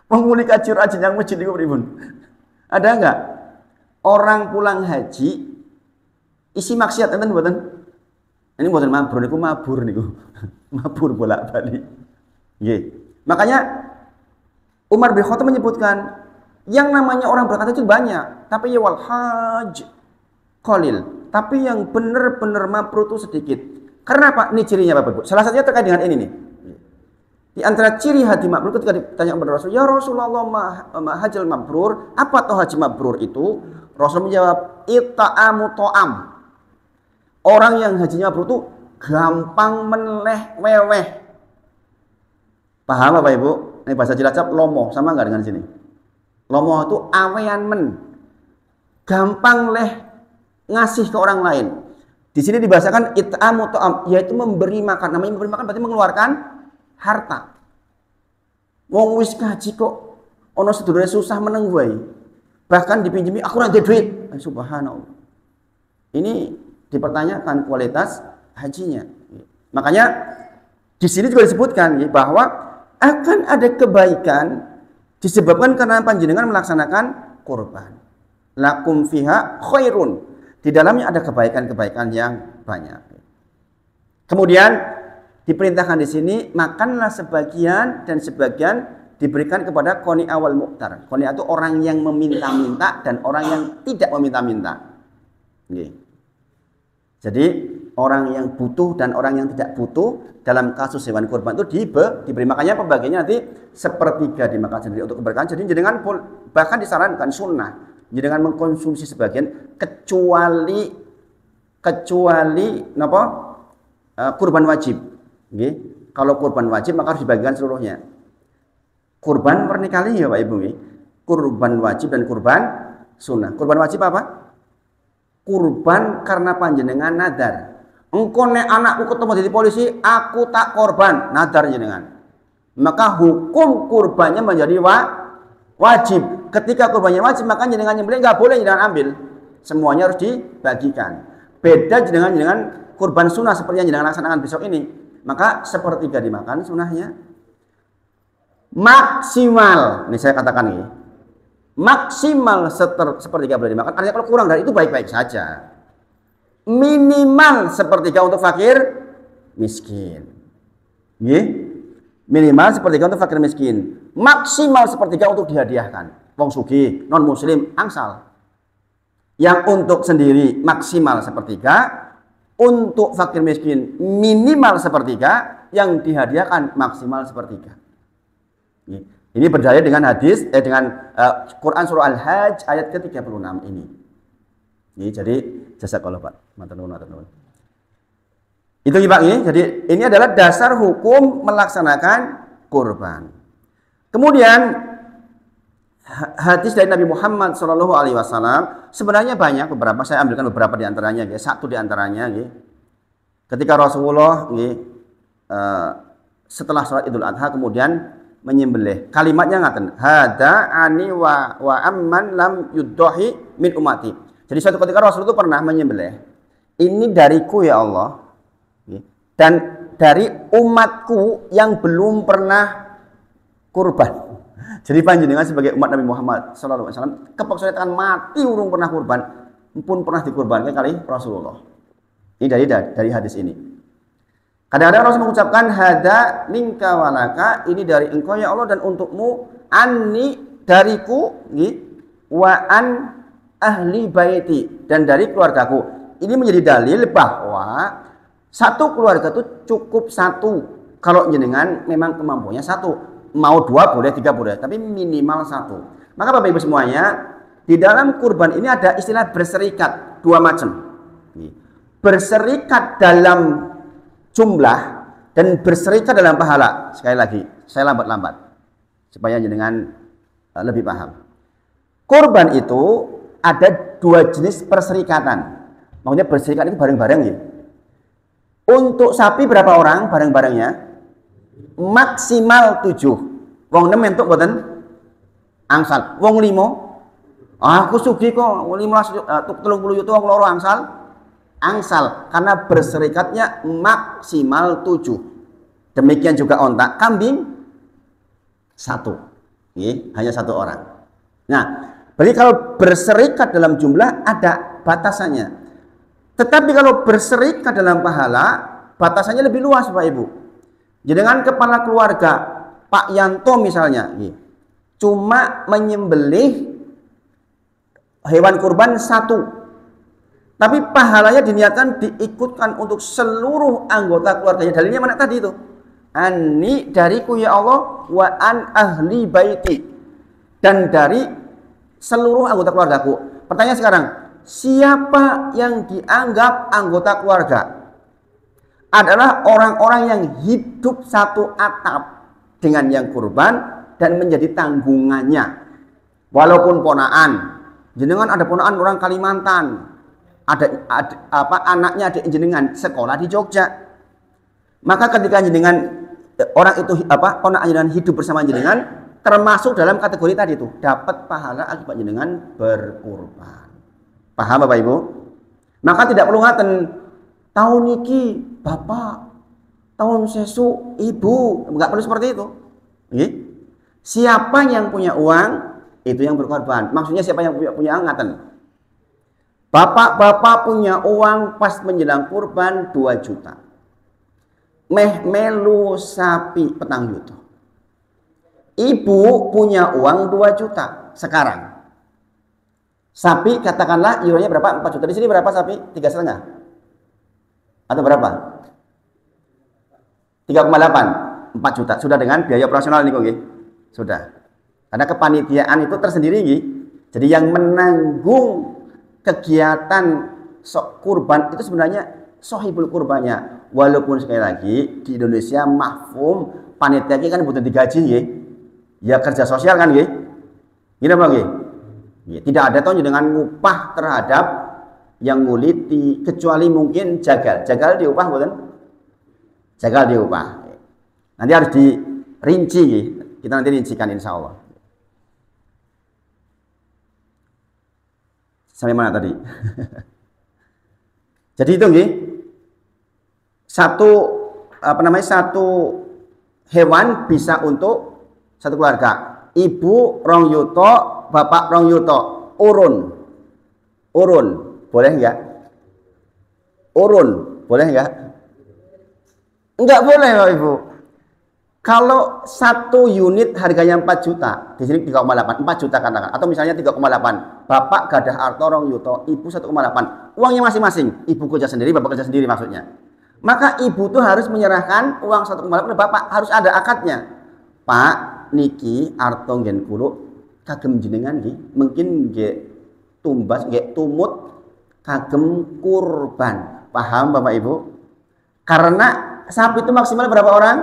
Wong mulai kaji rajin yang masjid niku pripun? Ada enggak? Orang pulang haji isi maksiat enten mboten? Ini mboten mabrur niku mabur niku. Mabur bolak-balik. Nggih. Makanya Umar bin Khattab menyebutkan yang namanya orang berkata itu banyak, tapi ya wal haj qalil. Tapi yang benar-benar mabrur itu sedikit. Karena apa? Ini cirinya Bapak Ibu. Salah satunya terkait dengan ini nih. Di antara ciri haji mabrur ketika ditanya kepada Rasul, "Ya Rasulullah, ma hajjal mabrur?" Apa toh haji mabrur itu? Rasul menjawab, "Itta'amu ta'am." Orang yang hajinya mabrur itu gampang meneleh weweh. Paham Bapak Ibu? Ini bahasa Cilacap lomo, sama enggak dengan sini? Lomo itu awean men. Gampang leh ngasih ke orang lain. Di sini dibahasakan it'amu ta'am, yaitu memberi makan. Namanya memberi makan berarti mengeluarkan harta. Wong wis kaji kok ono sedulure susah meneng wae. Bahkan dipinjemi aku ora duit. Subhanallah. Ini dipertanyakan kualitas hajinya. Makanya di sini juga disebutkan bahwa akan ada kebaikan disebabkan karena panjenengan melaksanakan kurban. Lakum fiha khairun. Di dalamnya ada kebaikan-kebaikan yang banyak. Kemudian diperintahkan di sini makanlah sebagian dan sebagian diberikan kepada qoni awal mu'tar. Qoni itu orang yang meminta-minta dan orang yang tidak meminta-minta. Jadi orang yang butuh dan orang yang tidak butuh dalam kasus hewan kurban itu diberi. Makanya pembagiannya nanti sepertiga dimakan sendiri untuk keberkahan. Jadi jenengan bahkan disarankan sunnah jenengan mengkonsumsi sebagian kecuali napa kurban wajib. Nggih. Kalau kurban wajib maka harus dibagikan seluruhnya. Kurban pernikali ya Pak Ibu nggih. Kurban wajib dan kurban sunnah. Kurban wajib apa? Kurban karena panjenengan nadar. Engko nek anakku ketemu di polisi, aku tak korban, nadar jenengan. Maka hukum kurbannya menjadi wajib. Ketika kurbannya wajib, maka jenengan nyembelih enggak boleh jenengan ambil. Semuanya harus dibagikan. Beda jenengan kurban sunnah seperti yang jenengan laksanakan besok ini. maka sepertiga dimakan sunnahnya. Maksimal, ini saya katakan ini, maksimal sepertiga boleh dimakan. Artinya kalau kurang dari itu baik-baik saja. Minimal sepertiga untuk fakir miskin. Minimal sepertiga untuk fakir miskin. Maksimal sepertiga untuk dihadiahkan. Wong sugih, non muslim, angsal. Yang untuk sendiri maksimal sepertiga, untuk fakir miskin minimal sepertiga, yang dihadiahkan maksimal sepertiga. Ini berdalil dengan hadis dengan Quran surah Al-Hajj ayat ke-36 ini. Jadi jazakallahu Pak. Matur nuwun. Itu Pak ini. Jadi ini adalah dasar hukum melaksanakan kurban. Kemudian hadis dari Nabi Muhammad SAW sebenarnya banyak, beberapa saya ambilkan beberapa di antaranya, satu di antaranya, ketika Rasulullah setelah sholat Idul Adha kemudian menyembelih, kalimatnya ngaten, hada ani wa amman lam yuddohi min umati. Jadi suatu ketika Rasul itu pernah menyembelih, ini dariku ya Allah, dan dari umatku yang belum pernah kurban. Jadi panjenengan sebagai umat Nabi Muhammad SAW kepaksa mati urung pernah kurban, pun pernah dikurbankan kali Rasulullah. Ini dari hadis ini. Kadang-kadang Rasul mengucapkan hada minka walaka, ini dari engkau ya Allah dan untukmu, anni dariku, wa an ahli baiti, dan dari keluargaku. Ini menjadi dalil bahwa satu keluarga itu cukup satu. Kalau jenengan memang kemampuannya satu, mau dua boleh, tiga boleh, tapi minimal satu. Maka Bapak Ibu semuanya, di dalam kurban ini ada istilah berserikat, dua macam. Berserikat dalam jumlah dan berserikat dalam pahala. Sekali lagi, saya lambat-lambat supaya jenengan lebih paham. Kurban itu ada dua jenis perserikatan. Maksudnya berserikat itu bareng-bareng ya. Untuk sapi berapa orang bareng-barengnya? Maksimal 7. Wong 6 entuk mboten? Angsal. Wong 5? Aku sugih kok 30 juta wong loro angsal. Angsal, karena berserikatnya maksimal 7. Demikian juga onta, kambing 1. Hanya 1 orang. Nah, berarti kalau berserikat dalam jumlah ada batasannya. Tetapi kalau berserikat dalam pahala, batasannya lebih luas Bapak Ibu. Jangan kepala keluarga Pak Yanto misalnya, cuma menyembelih hewan kurban 1. Tapi pahalanya diniatkan diikutkan untuk seluruh anggota keluarganya. Dalilnya mana tadi itu? Ani dariku ya Allah, wa an ahli baiti, dan dari seluruh anggota keluargaku. Pertanyaan sekarang, siapa yang dianggap anggota keluarga? Adalah orang-orang yang hidup satu atap dengan yang kurban dan menjadi tanggungannya. Walaupun ponaan, jenengan ada ponaan orang Kalimantan, ada anaknya adik jenengan sekolah di Jogja, maka ketika jenengan orang itu ponakan jenengan hidup bersama jenengan, termasuk dalam kategori tadi itu dapat pahala akibat jenengan berkurban. Paham Bapak Ibu? Maka tidak perlu ngaten tahun niki bapak, tahun sesu ibu, enggak perlu seperti itu. Siapa yang punya uang itu yang berkorban. Maksudnya siapa yang punya uang ngaten? Bapak-bapak punya uang pas menjelang kurban 2 juta. Meh melu sapi 4 juta. Ibu punya uang 2 juta sekarang. Sapi katakanlah iurannya berapa? 4 juta. Di sini berapa sapi? 3,5? Atau berapa? 3,8. 4 juta. Sudah dengan biaya operasional nih kok. Sudah. Karena kepanitiaan itu tersendiri. Jadi yang menanggung kegiatan kurban itu sebenarnya sohibul kurbannya. Walaupun sekali lagi di Indonesia mafhum panitia kan butuh digaji ya kerja sosial kan gini apa tidak ada toh dengan upah terhadap yang nguliti, kecuali mungkin jagal diupah bukan? Jagal diupah. Nanti harus dirinci, kita nanti rincikan insya Allah. Sampai mana tadi? Jadi itu satu satu hewan bisa untuk satu keluarga. Ibu rong yuto, bapak rong yuto. Urun, boleh enggak? Urun, boleh enggak? Enggak boleh Bapak Ibu. Kalau satu unit harganya 4 juta, di sini 3,8, 4 juta katakan, atau misalnya 3,8, bapak gadah arto rong yuto, ibu 1,8, uangnya masing-masing, ibu kerja sendiri, bapak kerja sendiri maksudnya. Maka ibu tuh harus menyerahkan uang 1,8 ke bapak, harus ada akadnya. Pak, niki arto ngen kulo kagem jenengan nggih, mungkin nggih tumbas nggih tumut kagem kurban. Paham Bapak Ibu? Karena sapi itu maksimal berapa orang?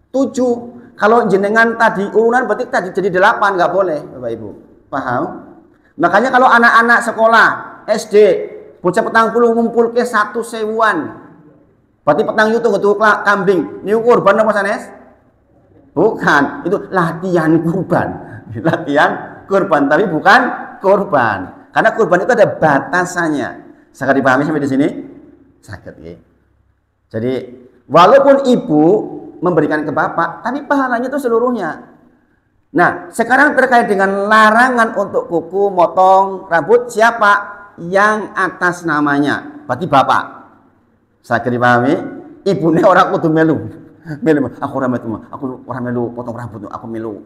7. Kalau jenengan tadi urunan berarti tadi jadi 8, nggak boleh Bapak Ibu. Paham? Makanya kalau anak-anak sekolah SD bocah petang puluh ngumpul ke 1 sewuan, berarti petang itu ngetuk kambing ini kurban apa sanes? Bukan, itu latihan kurban. Latihan kurban tapi bukan kurban, karena kurban itu ada batasannya. Sangat dipahami sampai di sini? Sakit ya. Jadi walaupun ibu memberikan ke bapak, tapi pahalanya itu seluruhnya. Nah, sekarang terkait dengan larangan untuk kuku, motong rambut, siapa yang atas namanya? Berarti bapak. Sakit dipahami? Ibunya orang kudu melu. Aku orang melu potong rambut, aku melu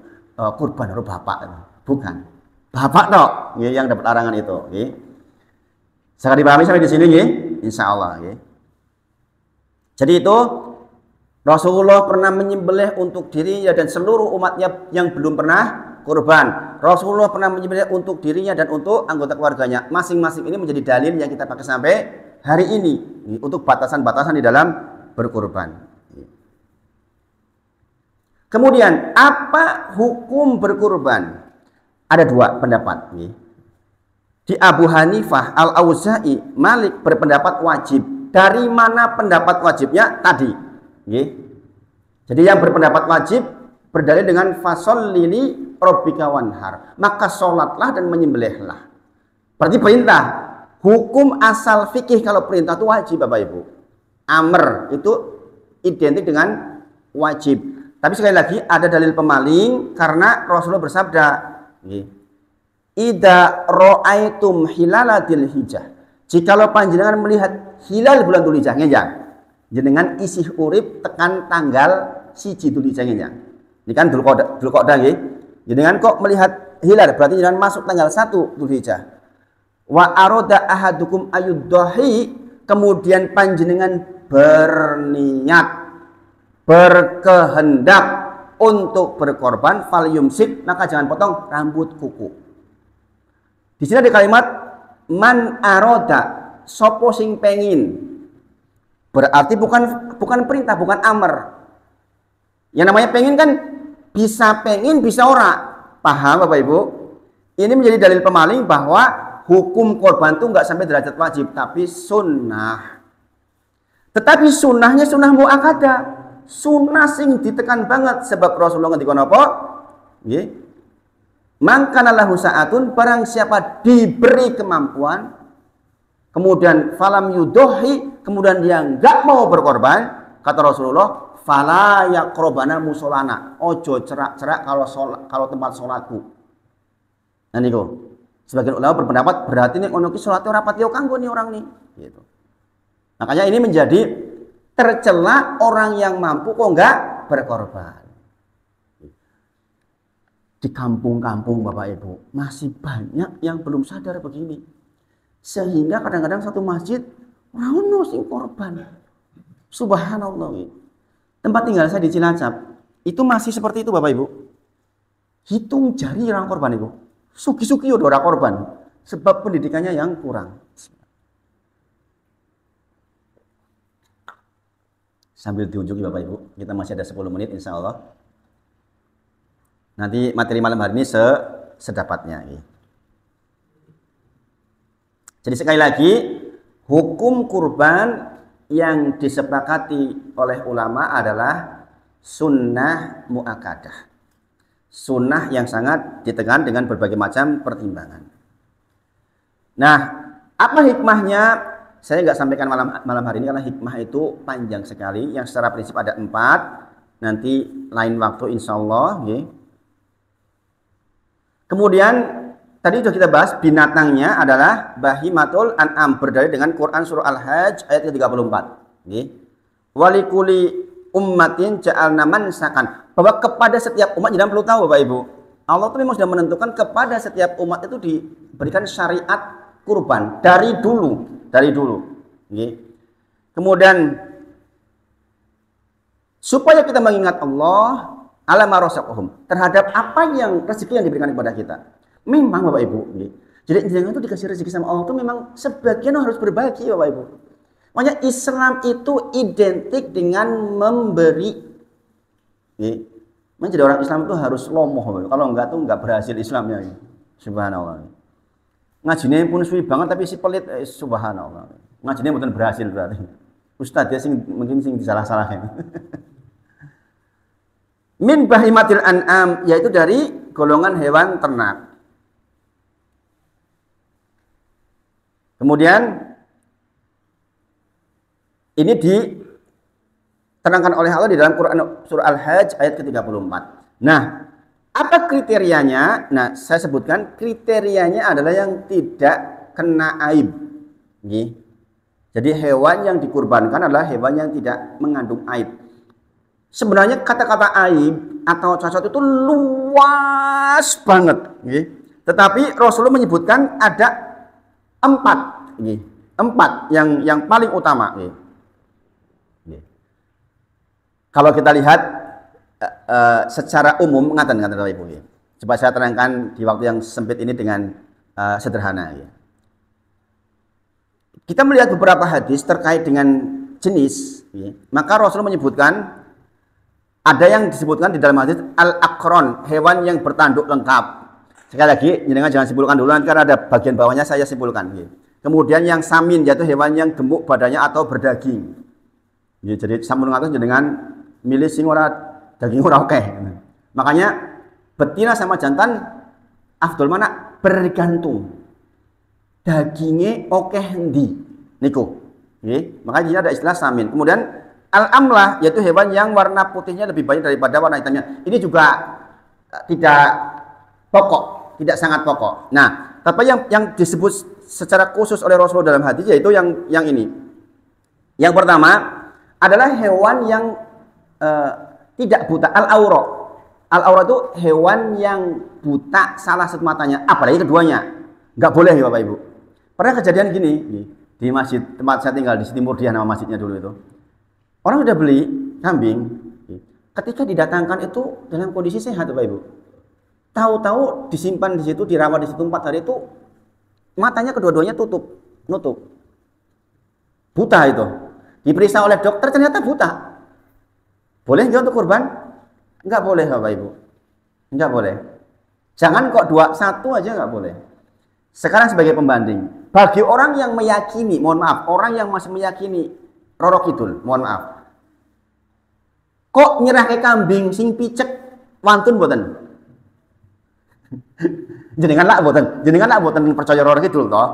kurban dari bapak. Bukan. Bapak tok yang dapat larangan itu. Sangat dipahami sampai di sini, insya Allah. Jadi itu Rasulullah pernah menyembelih untuk dirinya dan seluruh umatnya yang belum pernah kurban. Rasulullah pernah menyembelih untuk dirinya dan untuk anggota keluarganya. Masing-masing ini menjadi dalil yang kita pakai sampai hari ini untuk batasan-batasan di dalam berkurban. Kemudian apa hukum berkurban? Ada 2 pendapat. Di Abu Hanifah, Al-Auza'i, Malik berpendapat wajib. Dari mana pendapat wajibnya? Tadi. Jadi yang berpendapat wajib berdalil dengan fasol lili robbika wanhar, maka sholatlah dan menyembelihlah. Berarti perintah. Hukum asal fikih kalau perintah itu wajib Bapak Ibu. Amr itu identik dengan wajib. Tapi sekali lagi ada dalil pemaling karena Rasulullah bersabda, "Idza ra'aitum hilaladil hijjah." Jikalau panjenengan melihat hilal bulan Dzulhijjah, jenengan isih urip tekan tanggal 1 Dzulhijjah ya. Ini kan Dzulqa'dah nggih. Jenengan kok melihat hilal berarti jenengan masuk tanggal 1 Dzulhijjah. Wa arada ahadukum ayuddahi, kemudian panjenengan berniat berkehendak untuk berkorban, fal yumsik, maka jangan potong rambut kuku. Di sini ada kalimat man aroda, sopo sing pengin. Berarti bukan perintah, bukan amr. Yang namanya pengen kan bisa pengen, bisa ora. Paham Bapak Ibu? Ini menjadi dalil pemaling bahwa hukum korban itu nggak sampai derajat wajib, tapi sunnah. Tetapi sunnahnya sunnah mu'akkadah. Sunnah sing ditekan banget sebab Rasulullah ngendika napa? Nggih. Mangkana lahu sa'atun, barang siapa diberi kemampuan kemudian falam yudohi, kemudian dia nggak mau berkorban, kata Rasulullah, fala yaqrabana musolana, ojo cerak-cerak kalau tempat sholatku. Nah niku, sebagian ulama berpendapat berarti nih ono ki sholatnya ora pati kanggo nih orang nih, gitu. Makanya ini menjadi tercela orang yang mampu kok nggak berkorban. Di kampung-kampung Bapak Ibu masih banyak yang belum sadar begini. Sehingga kadang-kadang satu masjid ono sing korban. Subhanallah. Tempat tinggal saya di Cilacap itu masih seperti itu Bapak Ibu. Hitung jari orang korban Ibu. Suki-suki udah orang korban sebab pendidikannya yang kurang. Sambil diunjuki Bapak Ibu, kita masih ada 10 menit insya Allah. Nanti materi malam hari ini sedapatnya. Jadi sekali lagi, hukum kurban yang disepakati oleh ulama adalah sunnah mu'akkadah. Sunnah yang sangat ditekan dengan berbagai macam pertimbangan. Nah, apa hikmahnya saya nggak sampaikan malam hari ini karena hikmah itu panjang sekali. Yang secara prinsip ada 4. Nanti lain waktu insya Allah. Okay. Kemudian tadi sudah kita bahas binatangnya adalah bahimatul an'am, berdalil dengan Quran surah Al-Hajj ayat 34. Okay. Walikuli ummatin ja'alna mansakan, bahwa kepada setiap umat, jangan perlu tahu Bapak Ibu, Allah itu memang sudah menentukan kepada setiap umat itu diberikan syariat kurban dari dulu. Okay. Kemudian supaya kita mengingat Allah ala ma razaqahum, terhadap apa yang rezeki yang diberikan kepada kita. Memang Bapak Ibu, okay. Jadi jangan itu dikasih rezeki sama Allah itu memang sebagian harus berbagi Bapak Ibu. Makanya Islam itu identik dengan memberi. Okay. Menjadi orang Islam itu harus lomoh. Kalau enggak tuh enggak berhasil Islamnya. Subhanallah. Ngajinya pun suwi banget tapi si pelit, subhanallah. Ngajinya bukan berhasil berarti. Ustadz ya mungkin disalah-salahkan. Min bahimatil an'am, yaitu dari golongan hewan ternak. Kemudian ini diterangkan oleh Allah di dalam Quran surah Al-Hajj ayat ke-34. Nah, apa kriterianya? Nah, saya sebutkan kriterianya adalah yang tidak kena aib. Jadi hewan yang dikurbankan adalah hewan yang tidak mengandung aib. Sebenarnya kata-kata aib atau cacat itu luas banget. Tetapi Rasulullah menyebutkan ada 4. 4 yang paling utama. Kalau kita lihat secara umum ngatakan Bapak Ibu. Coba saya terangkan di waktu yang sempit ini dengan sederhana. Kita melihat beberapa hadis terkait dengan jenis, maka Rasulullah menyebutkan ada yang disebutkan di dalam hadis al-aqron, hewan yang bertanduk lengkap. Sekali lagi, jangan simpulkan dulu nanti karena ada bagian bawahnya saya simpulkan. Kemudian yang samin, yaitu hewan yang gemuk badannya atau berdaging. Jadi sampun ngatos dengan milih sing ora daging ora oke. Makanya betina sama jantan afdol mana? Bergantung. Dagingnya oke endi niku. Makanya di sini ada istilah samin. Kemudian al-amlah, yaitu hewan yang warna putihnya lebih banyak daripada warna hitamnya. Ini juga tidak pokok, tidak sangat pokok. Nah, tapi yang disebut secara khusus oleh Rasulullah dalam hadis yaitu yang ini. Yang pertama adalah hewan yang tidak buta, al-aura. Al-aura itu hewan yang buta salah satu matanya, apalagi keduanya. Enggak boleh ya Bapak Ibu. Pernah kejadian gini di masjid tempat saya tinggal di Timur Diah, nama masjidnya dulu itu. Orang sudah beli kambing, ketika didatangkan itu dalam kondisi sehat Bapak Ibu. Tahu-tahu disimpan di situ, dirawat di situ 4 hari itu matanya kedua-duanya nutup. Buta itu. Diperiksa oleh dokter ternyata buta. Boleh nggak untuk kurban? Nggak boleh Bapak Ibu. Nggak boleh. Jangan kok 1 aja nggak boleh. Sekarang sebagai pembanding, bagi orang yang meyakini, mohon maaf, orang yang masih meyakini Roro Kidul, mohon maaf, kok nyerah ke kambing sing picek wantun boten? Jenengan lah boten percaya Roro Kidul toh.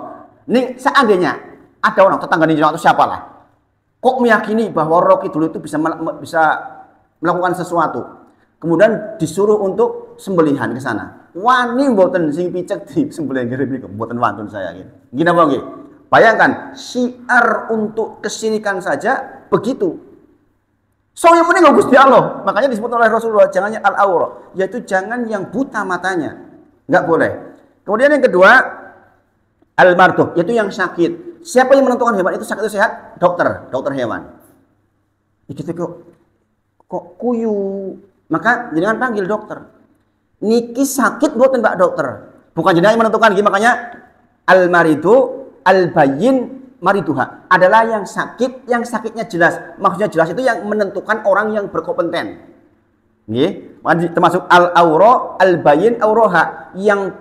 Nih seandainya ada orang tetangga di atau siapa lah, kok meyakini bahwa Roro Kidul itu bisa melakukan sesuatu, kemudian disuruh untuk sembelihan ke sana. Wani mboten sing picek di sembelihan ngirim niku mboten wantun saya gitu. Gini apa nggih? Bayangkan syiar untuk kesyirikan saja begitu. Soalnya meninggal Gusti Allah. Makanya disebut oleh Rasulullah jangannya al-aura, yaitu jangan yang buta matanya. Enggak boleh. Kemudian yang kedua al-marduh, yaitu yang sakit. Siapa yang menentukan hewan itu sakit atau sehat? Dokter hewan. Begitu kok kuyu, maka jangan panggil dokter. Niki sakit buatan Pak dokter. Bukan jenengan yang menentukan, makanya al-maridu al-bayyin mariduha adalah yang sakit, yang sakitnya jelas. Maksudnya jelas itu yang menentukan orang yang berkompeten. Nggih, termasuk al-aura, al-bayyin auraha, yang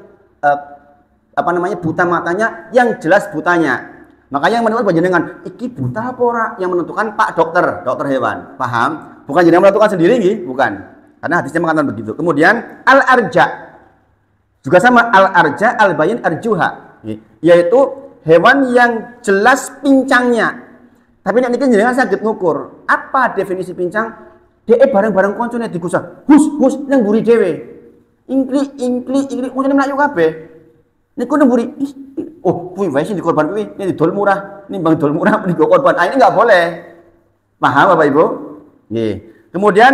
buta matanya, yang jelas butanya. Makanya yang menentukan jenengan, iki buta apa ora? Yang menentukan Pak dokter hewan. Paham? Bukan jenengan menentukan sendiri nggih, bukan. Karena hadisnya mengatakan begitu. Kemudian al-arja juga sama, al-arja al-bayyin arjuha, yaitu hewan yang jelas pincangnya. Tapi nek niki jenengan saged ngukur. Apa definisi pincang? Dhek bareng-bareng koncone digusah. Hus nang mburi dhewe. Ingkli koncone mlayu kabeh. Niku nang mburi. Oh, kuwi wae sing dikorban kuwi. Nek didol murah, nimbang dol murah niku korban. Ah, ini enggak boleh. Paham Bapak Ibu? Nggih. Kemudian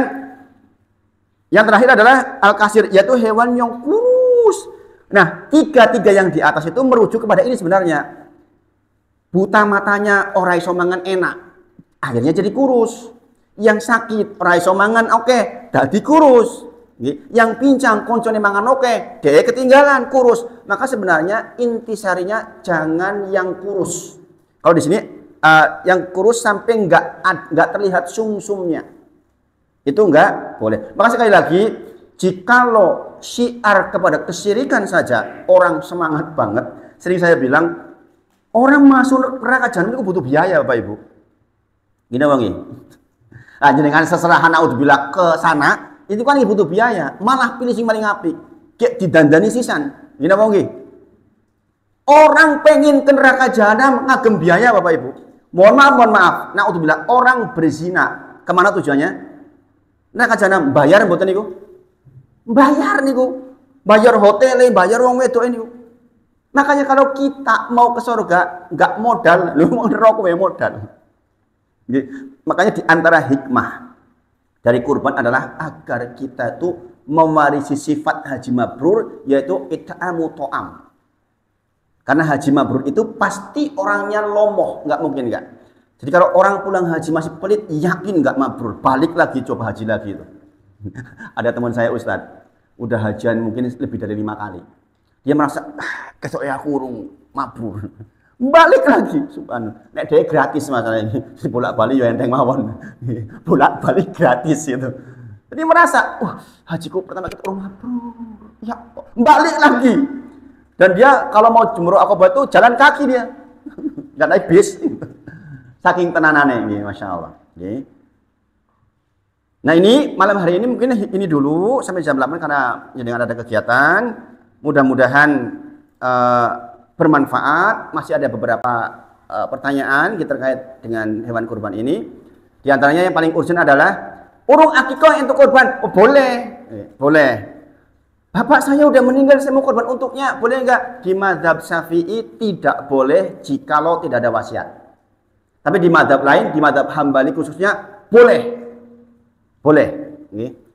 yang terakhir adalah al-kasir, yaitu hewan yang kurus. Nah, tiga yang di atas itu merujuk kepada ini sebenarnya. Buta matanya ora iso mangan enak, akhirnya jadi kurus. Yang sakit ora iso mangan oke, dadi kurus. Yang pincang koncone mangan oke, dia ketinggalan kurus. Maka sebenarnya intisarinya jangan yang kurus. Kalau di sini yang kurus sampai nggak terlihat sumsumnya, itu nggak boleh. Maka sekali lagi, jikalau syiar kepada kesyirikan saja orang semangat banget, sering saya bilang orang masuk neraka jahanam itu butuh biaya Bapak Ibu. Gini wangi. Nah, dengan seserahan naudzubillah ke sana, itu kan butuh biaya. Malah pilih sing paling apik. Kayak didandani sisan. Gini wangi. Orang pengen ke neraka jahanam ngagem biaya Bapak Ibu. Mohon maaf. Naudzubillah, orang berzina, kemana tujuannya? Neraka jahanam. Bayar mboten niku? Bayar niku. Bayar hotel, bayar wong wedok niku. Makanya kalau kita mau ke surga, nggak modal, lu mau neraka ya modal. Jadi, makanya di antara hikmah dari kurban adalah agar kita itu mewarisi sifat haji mabrur, yaitu it'amu to'am. Karena haji mabrur itu pasti orangnya lomoh, nggak mungkin nggak. Jadi kalau orang pulang haji masih pelit, yakin nggak mabrur, balik lagi coba haji lagi itu. Ada teman saya Ustadz, udah hajian mungkin lebih dari 5 kali. Dia merasa kesok ya kurung mabrur. Balik lagi, subhanallah. Nek dia gratis masalahnya. Bolak-balik ya enteng mawon. Bolak-balik gratis itu. Jadi merasa, wah, hajiku pertama kali mabrur. Ya, balik lagi. Dan dia kalau mau jumroh Aqabah itu jalan kaki dia. Enggak naik bis. Saking tenanane nggih, masyaallah. Nggih. Nah, ini malam hari ini mungkin ini dulu sampai jam 8 karena dengan ada kegiatan. Mudah-mudahan bermanfaat. Masih ada beberapa pertanyaan terkait dengan hewan kurban ini. Di antaranya yang paling urgent adalah urung akikah untuk kurban. Oh, boleh. Boleh. Bapak saya udah meninggal, saya mau kurban untuknya. Boleh enggak? Di mazhab Syafi'i tidak boleh jikalau tidak ada wasiat. Tapi di mazhab lain, di mazhab Hambali khususnya boleh. Boleh.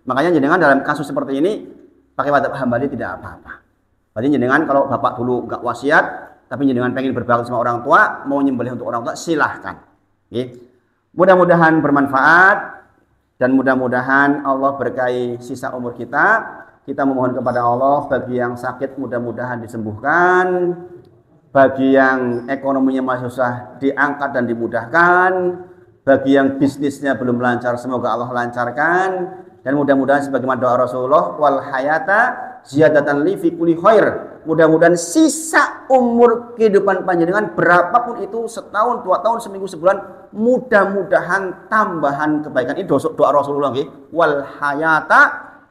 Makanya jenengan dalam kasus seperti ini pakai mazhab Hambali tidak apa-apa. Berarti jenengan kalau bapak dulu nggak wasiat, tapi jenengan pengen berbakti sama orang tua, mau nyembelih untuk orang tua, silahkan. Mudah-mudahan bermanfaat dan mudah-mudahan Allah berkahi sisa umur kita. Kita memohon kepada Allah bagi yang sakit mudah-mudahan disembuhkan, bagi yang ekonominya masih susah diangkat dan dimudahkan, bagi yang bisnisnya belum lancar semoga Allah lancarkan, dan mudah-mudahan sebagaimana doa Rasulullah wal hayata ziyadatan li fi kulli khair. Mudah-mudahan sisa umur kehidupan panjenengan berapapun itu, setahun, 2 tahun, seminggu, sebulan, mudah-mudahan tambahan kebaikan. Ini doa Rasulullah nggih. Wal hayata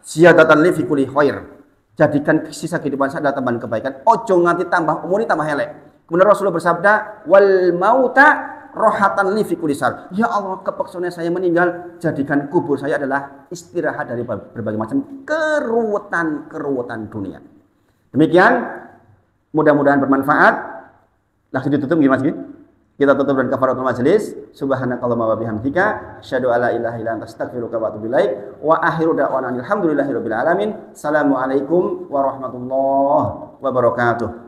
ziyadatan li fi kulli khair. Jadikan sisa kehidupan saya adalah tambahan kebaikan. Ojo nganti tambah umur ini tambah elek. Kemudian Rasulullah bersabda, wal mauta rohatan li fi kulli sar. Ya Allah, kepeksaannya saya meninggal, jadikan kubur saya adalah istirahat dari berbagai macam keruwetan dunia. Demikian, mudah-mudahan bermanfaat. Langsung ditutup gimana sih? Kita tutup dengan kafaratul majelis. Subhanakallahumma wa bihamdika, asyhadu alla ilaha illa anta, astaghfiruka wa atubu ilaik. Wa akhiru da'wana alhamdulillahirabbil alamin. Assalamualaikum warahmatullahi wabarakatuh.